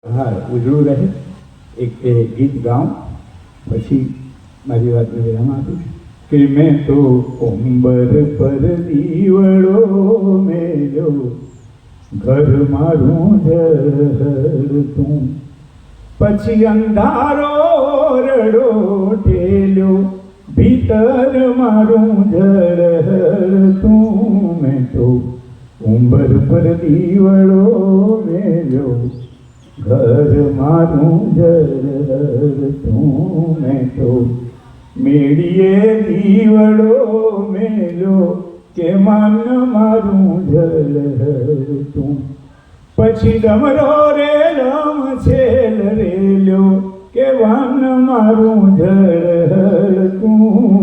હા ઉજળું રહે એક ગીત ગાઉં પછી મારી વાતને વિરામ આપીશ કે મેં તો અંબર પર દીવડો મેલ્યો ઘર મારું ઝળતું પછી અંધારો રડો ઠેલ્યો ભીતર મારું ઝળતું મેં તો અંબર પર દીવડો મેલ્યો ઘર મારું ઝળતું મેં તો મેળીએ દીવડો મેલ્યો કે માન મારું ઝળતું પછી ડમરો રે રમછેલ રેલ્યો કે વાન મારું ઝળતું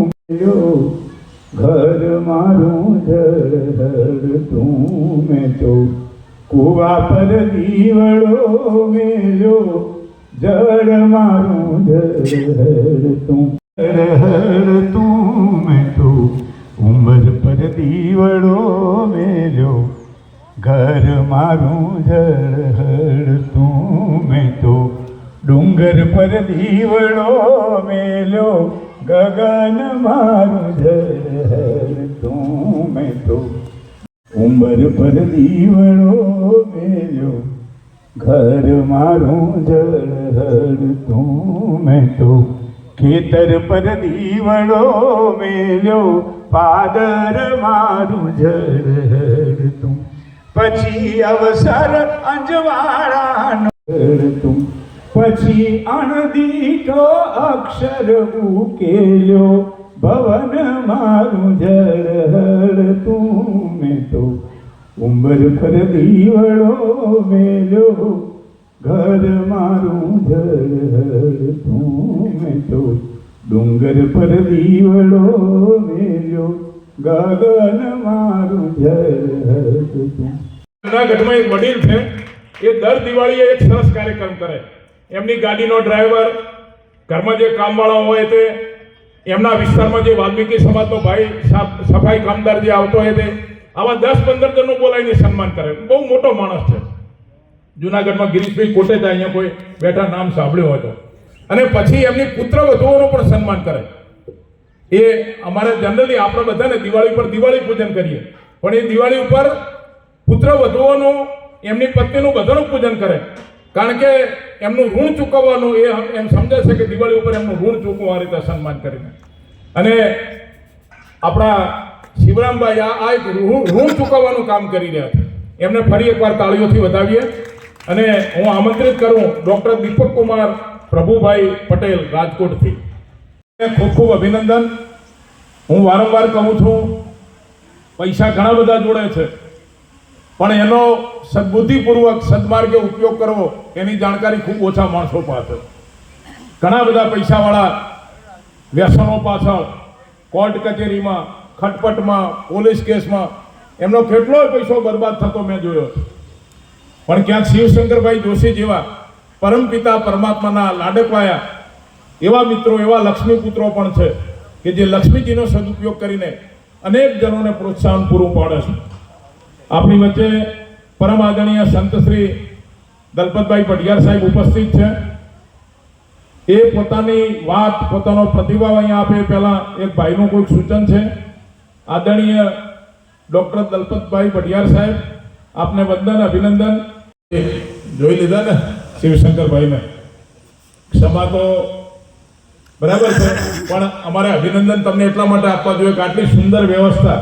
મેલ્યો ઘર મારું ઝળતું મેં તો કુવા પર દીવડો મેલ્યો જળ મારું ઝળતું મેં તો ઉંબર પર દીવડો મેલ્યો ઘર મારું ઝળતું મેં તો ડુંગર પર દીવડો મેલ્યો ગગન મારું ઝળતું મેં તો ઉંબર પર દીવડો મેલ્યો ઘર મારું ઝળતું મેં તો ખેતર પર દીવડો મેલ્યો પાદર મારું ઝળતું પછી અવસર અંજવાળાનું ઝળતું પછી અણદીઠો અક્ષર ઉકેલ્યો ભવન મારું ઝળતું મેં તો ઉંબર પર દીવડો મેલ્યો ઘર મારું ઝળતું મેં તો ડુંગર પર દીવડો મેલ્યો ગગન મારું ઝળતું. જૂનાગઢમાં એક વડીલ છે, એ દર દિવાળીએ એક સરસ કાર્યક્રમ કરે. એમની ગાડીનો ડ્રાઈવર, ઘરમાં જે કામવાળા હોય તે, એમના વિસ્તારમાં જે વાલ્મીકી સમાજનો ભાઈ સફાઈ કામદાર જે આવતો હોય તે, આવા 10-15 જણનું બોલાવીને સન્માન કરે. બહુ મોટો માણસ છે. જૂનાગઢમાં ગિરીશભાઈ કોટેચા અહીંયા કોઈ બેઠા નામ સાંભળ્યું હોય તો. અને પછી એમની પુત્ર વધુઓનું પણ સન્માન કરે. એ અમારે જનરલી આપણે બધાને દિવાળી પર દિવાળી પૂજન કરીએ, પણ એ દિવાળી ઉપર પુત્ર વધુઓનું, એમની પત્નીનું બધાનું પૂજન કરે. કારણ કે એમનું ઋણ ચૂકવવાનું, એ એમ સમજે છે કે દિવાળી ઉપર એમનું ઋણ ચૂકવવા આ રીતે સન્માન કરીને. અને આપણા શિવરામભાઈ આ એક ઋણ ચૂકવવાનું કામ કરી રહ્યા છે. એમને ફરી એકવાર તાળીઓથી વધાવીએ. અને હું આમંત્રિત કરું ડૉક્ટર દીપક કુમાર પ્રભુભાઈ પટેલ રાજકોટથી. ખૂબ ખૂબ અભિનંદન. હું વારંવાર કહું છું, પૈસા ઘણા બધા જોડે છે, પણ એનો સદબુદ્ધિપૂર્વક સદમાર્ગે ઉપયોગ કરવો એની જાણકારી ખૂબ ઓછા માણસો પાસે. ઘણા બધા પૈસાવાળા વ્યસનો પાછળ, કોર્ટ કચેરીમાં, ખટપટમાં, પોલીસ કેસમાં એમનો કેટલોય પૈસો બરબાદ થતો મેં જોયો. પણ ક્યાંક શિવશંકરભાઈ જોશી જેવા પરમપિતા પરમાત્માના લાડકવાયા એવા મિત્રો, એવા લક્ષ્મીપુત્રો પણ છે કે જે લક્ષ્મીજીનો સદુપયોગ કરીને અનેક જનોને પ્રોત્સાહન પૂરું પાડે છે. આપણી વચ્ચે પરમ આદરણીય સંત શ્રી દલપતભાઈ પઢિયાર સાહેબ ઉપસ્થિત છે. એ પોતાની વાત, પોતાનો પ્રતિભાવ અહીંયા આપે પહેલા એક ભાઈનું કોઈક સૂચન છે. આદરણીય ડૉક્ટર દલપતભાઈ પઢિયાર સાહેબ, આપને વંદન, અભિનંદન. જોઈ લીધા ને શિવશંકરભાઈને? ક્ષમા તો બરાબર છે, પણ અમારે અભિનંદન તમને એટલા માટે આપવા જોઈએ કે આટલી સુંદર વ્યવસ્થા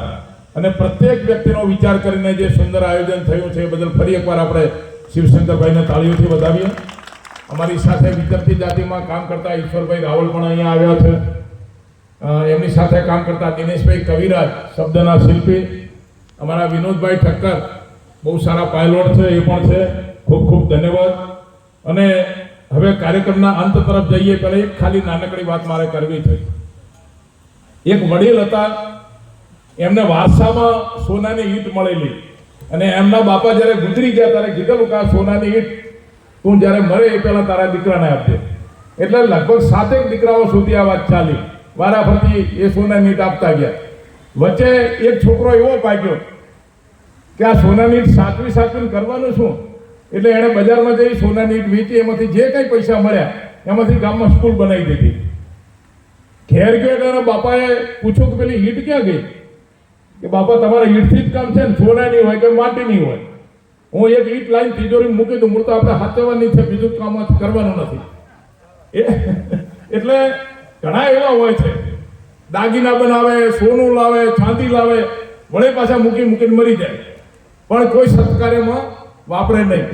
અને પ્રત્યેક વ્યક્તિનો વિચાર કરીને જે સુંદર આયોજન થયું છે એ બદલ ફરી એકવાર આપણે શિવશંકરભાઈને તાળીઓથી વધાવીએ. અમારી સાથે વિચરતી જાતિમાં કામ કરતા ઈશ્વરભાઈ રાવલ પણ અહીંયા આવ્યા છે. એમની સાથે કામ કરતા દિનેશભાઈ કવિરાજ, શબ્દના શિલ્પી. અમારા વિનોદભાઈ ઠક્કર બહુ સારા પાયલોટ છે, એ પણ છે. ખૂબ ખૂબ ધન્યવાદ. અને હવે કાર્યક્રમના અંત તરફ જઈએ પહેલાં એક ખાલી નાનકડી વાત મારે કરવી છે. એક વડીલ હતા, એમને વારસામાં સોનાની ઈંટ મળેલી, અને એમના બાપા જ્યારે ગુજરી ગયા ત્યારે કીધેલું કે આ સોનાની ઈંટ તું જ્યારે મરે એ પહેલાં તારા દીકરાને આપજે. એટલે લગભગ 7 દીકરાઓ સુધી આ વાત ચાલી. વારાફરતી એ સોનાની ઈંટ આપતા ગયા. વચ્ચે એક છોકરો એવો પાક્યો કે આ સોનાની સાચવીને કરવાનું શું, એટલે એણે બજારમાં જઈ સોનાની ઈંટ વેચી, એમાંથી જે કંઈ પૈસા મળ્યા એમાંથી ગામમાં સ્કૂલ બનાવી દીધી. ઘેર ગયો એટલે એના બાપાએ પૂછ્યું કે પેલી ઈંટ ક્યાં ગઈ? કે બાપા તમારે ઈંટથી જ કામ છે ને, સોનાની હોય કે માટીની હોય. હું એક ઈંટ લાઈન તિજોરીમાં મૂકી દઉં, મૂળ તો આપણે હાથવાની છે, બીજું કામ કરવાનું નથી. એટલે ઘણા એવા હોય છે, દાગીના બનાવે, સોનું લાવે, ચાંદી લાવે, વળે પાછા મૂકીને મરી જાય, પણ કોઈ સત્કાર્યમાં વાપરે નહીં.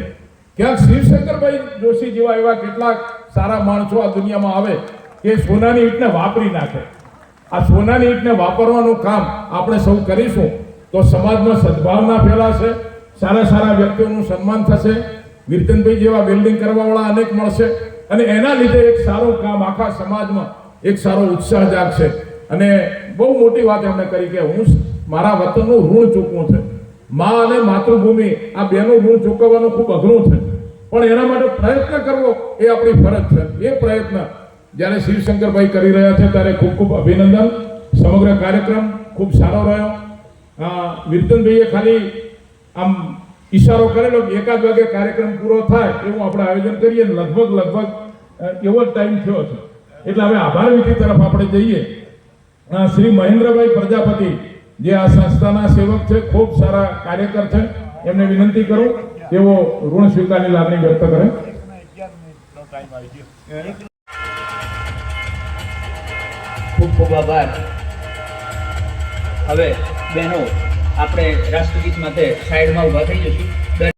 ક્યાંક શિવશંકરભાઈ જોશી જેવા એવા કેટલાક સારા માણસો આ દુનિયામાં આવે કે સોનાની ઈંટને વાપરી નાખે. આ સોનાની ઈંટને વાપરવાનું કામ આપણે સૌ કરીશું તો સમાજમાં સદભાવના ફેલાશે, સારા સારા વ્યક્તિઓનું સન્માન થશે, કીર્તનભાઈ જેવા બિલ્ડિંગ કરવાવાળા અનેક મળશે, અને એના લીધે એક સારું કામ આખા સમાજમાં એક સારો ઉત્સાહ જાગશે. અને બહુ મોટી વાત એમણે કરી કે હું મારા વતનનું ઋણ ચૂકવું છે. મા અને માતૃભૂમિ આ બેનું ઋણ ચૂકવવાનું ખૂબ અઘરું છે, પણ એના માટે પ્રયત્ન કરવો એ આપણી ફરજ છે. એ પ્રયત્ન જ્યારે શિવશંકરભાઈ કરી રહ્યા છે ત્યારે ખૂબ ખૂબ અભિનંદન. સમગ્ર કાર્યક્રમ ખૂબ સારો રહ્યો. કીર્તનભાઈએ ખાલી આમ ઈશારો કરેલો કે 1 વાગે કાર્યક્રમ પૂરો થાય એવું આપણે આયોજન કરીએ, લગભગ એવો જ ટાઈમ થયો છે. એટલે હવે આભાર વિધિ તરફ આપણે જઈએ. શ્રી મહેન્દ્રભાઈ પ્રજાપતિ જે આ સંસ્થાના સેવક છે, ખૂબ સારા કાર્યકર છે, એમને વિનંતી કરું તેઓ ઋણ સ્વીકારની લાગણી વ્યક્ત કરે. ખૂબ ખૂબ આભાર. હવે બહેનો આપણે રાષ્ટ્રગીત માટે સાઈડમાં ઊભા થઈ જશું.